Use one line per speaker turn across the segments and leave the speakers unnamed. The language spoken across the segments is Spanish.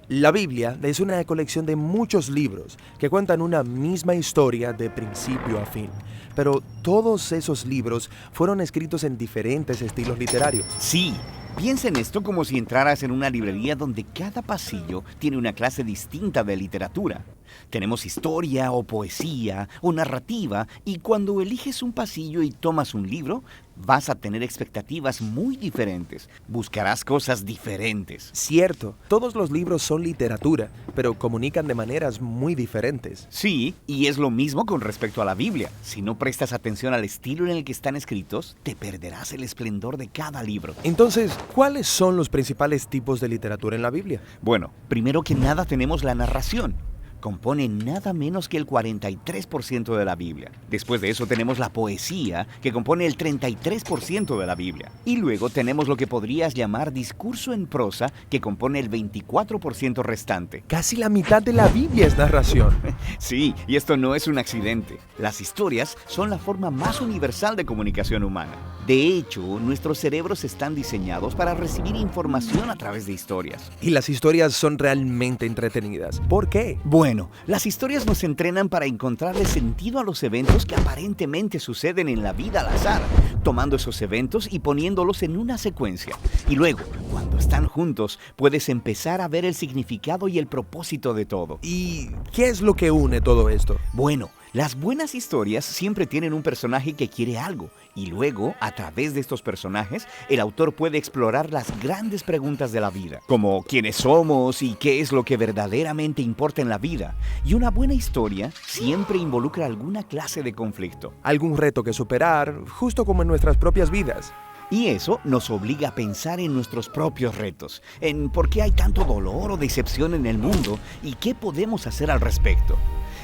La Biblia es una colección de muchos libros que cuentan una misma historia de principio a fin, pero todos esos libros fueron escritos en diferentes estilos literarios.
Sí, piensa en esto como si entraras en una librería donde cada pasillo tiene una clase distinta de literatura. Tenemos historia o poesía o narrativa, y cuando eliges un pasillo y tomas un libro, vas a tener expectativas muy diferentes. Buscarás cosas diferentes.
Cierto, todos los libros son literatura, pero comunican de maneras muy diferentes.
Sí, y es lo mismo con respecto a la Biblia. Si no prestas atención al estilo en el que están escritos, te perderás el esplendor de cada libro.
Entonces, ¿cuáles son los principales tipos de literatura en la Biblia?
Bueno, primero que nada tenemos la narración. Compone nada menos que el 43% de la Biblia. Después de eso tenemos la poesía, que compone el 33% de la Biblia. Y luego tenemos lo que podrías llamar discurso en prosa, que compone el 24% restante.
Casi la mitad de la Biblia es narración.
Sí, y esto no es un accidente. Las historias son la forma más universal de comunicación humana. De hecho, nuestros cerebros están diseñados para recibir información a través de historias.
Y las historias son realmente entretenidas. ¿Por qué?
Bueno, las historias nos entrenan para encontrarle sentido a los eventos que aparentemente suceden en la vida al azar, tomando esos eventos y poniéndolos en una secuencia. Y luego, cuando están juntos, puedes empezar a ver el significado y el propósito de todo.
¿Y qué es lo que une todo esto?
Bueno, las buenas historias siempre tienen un personaje que quiere algo, y luego, a través de estos personajes, el autor puede explorar las grandes preguntas de la vida, como quiénes somos y qué es lo que verdaderamente importa en la vida. Y una buena historia siempre involucra alguna clase de conflicto.
Algún reto que superar, justo como en nuestras propias vidas.
Y eso nos obliga a pensar en nuestros propios retos, en por qué hay tanto dolor o decepción en el mundo y qué podemos hacer al respecto.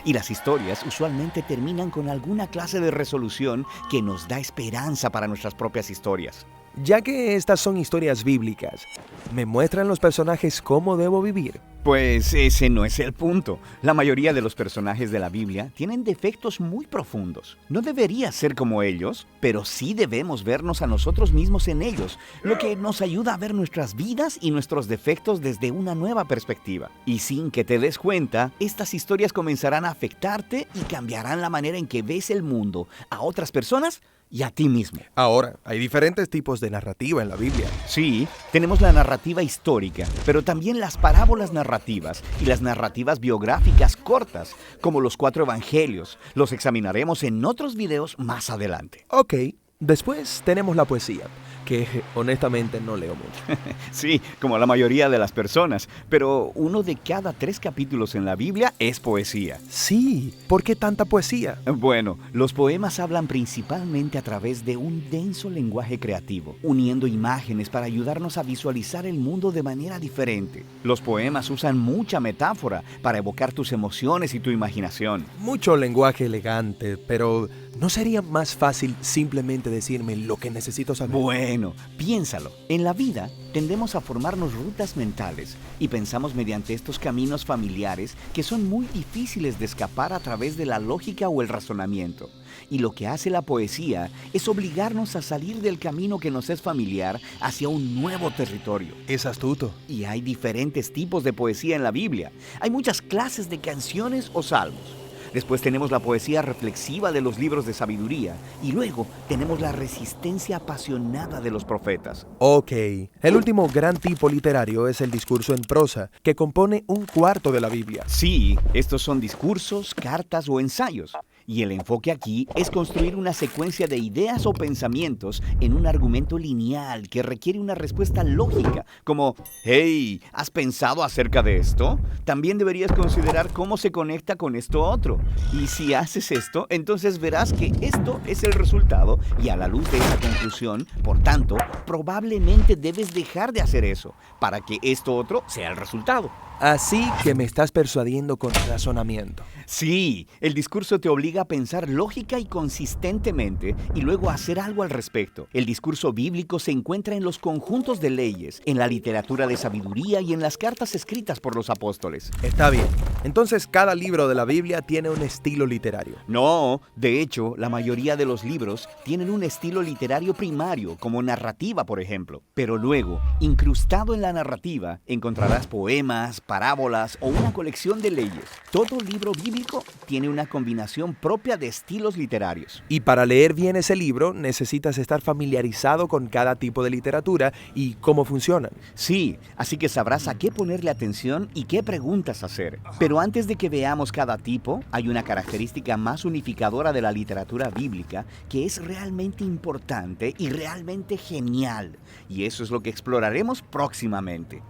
Y las historias usualmente terminan con alguna clase de resolución que nos da esperanza para nuestras propias historias.
Ya que estas son historias bíblicas, ¿me muestran los personajes cómo debo vivir?
Pues ese no es el punto. La mayoría de los personajes de la Biblia tienen defectos muy profundos. No debería ser como ellos, pero sí debemos vernos a nosotros mismos en ellos, lo que nos ayuda a ver nuestras vidas y nuestros defectos desde una nueva perspectiva. Y sin que te des cuenta, estas historias comenzarán a afectarte y cambiarán la manera en que ves el mundo, a otras personas y a ti mismo.
Ahora, hay diferentes tipos de narrativa en la Biblia.
Sí, tenemos la narrativa histórica, pero también las parábolas narrativas y las narrativas biográficas cortas, como los 4 evangelios. Los examinaremos en otros videos más adelante.
Ok, después tenemos la poesía, que honestamente no leo mucho.
Sí, como la mayoría de las personas, pero uno de cada 3 capítulos en la Biblia es poesía.
Sí, ¿por qué tanta poesía?
Bueno, los poemas hablan principalmente a través de un denso lenguaje creativo, uniendo imágenes para ayudarnos a visualizar el mundo de manera diferente. Los poemas usan mucha metáfora para evocar tus emociones y tu imaginación.
Mucho lenguaje elegante, pero ¿no sería más fácil simplemente decirme lo que necesito saber?
Bueno, piénsalo. En la vida tendemos a formarnos rutas mentales y pensamos mediante estos caminos familiares que son muy difíciles de escapar a través de la lógica o el razonamiento. Y lo que hace la poesía es obligarnos a salir del camino que nos es familiar hacia un nuevo territorio.
Es astuto.
Y hay diferentes tipos de poesía en la Biblia. Hay muchas clases de canciones o salmos. Después tenemos la poesía reflexiva de los libros de sabiduría. Y luego tenemos la resistencia apasionada de los profetas.
Ok, el último gran tipo literario es el discurso en prosa, que compone 1/4 de la Biblia.
Sí, estos son discursos, cartas o ensayos. Y el enfoque aquí es construir una secuencia de ideas o pensamientos en un argumento lineal que requiere una respuesta lógica, como «Hey, ¿has pensado acerca de esto? También deberías considerar cómo se conecta con esto otro. Y si haces esto, entonces verás que esto es el resultado y a la luz de esa conclusión, por tanto, probablemente debes dejar de hacer eso para que esto otro sea el resultado».
Así que me estás persuadiendo con razonamiento.
Sí, el discurso te obliga a pensar lógica y consistentemente y luego a hacer algo al respecto. El discurso bíblico se encuentra en los conjuntos de leyes, en la literatura de sabiduría y en las cartas escritas por los apóstoles.
Está bien. Entonces cada libro de la Biblia tiene un estilo literario.
No, de hecho, la mayoría de los libros tienen un estilo literario primario, como narrativa, por ejemplo. Pero luego, incrustado en la narrativa, encontrarás poemas, parábolas o una colección de leyes. Todo libro bíblico tiene una combinación propia de estilos literarios.
Y para leer bien ese libro necesitas estar familiarizado con cada tipo de literatura y cómo funcionan.
Sí, así que sabrás a qué ponerle atención y qué preguntas hacer. Pero antes de que veamos cada tipo, hay una característica más unificadora de la literatura bíblica que es realmente importante y realmente genial. Y eso es lo que exploraremos próximamente.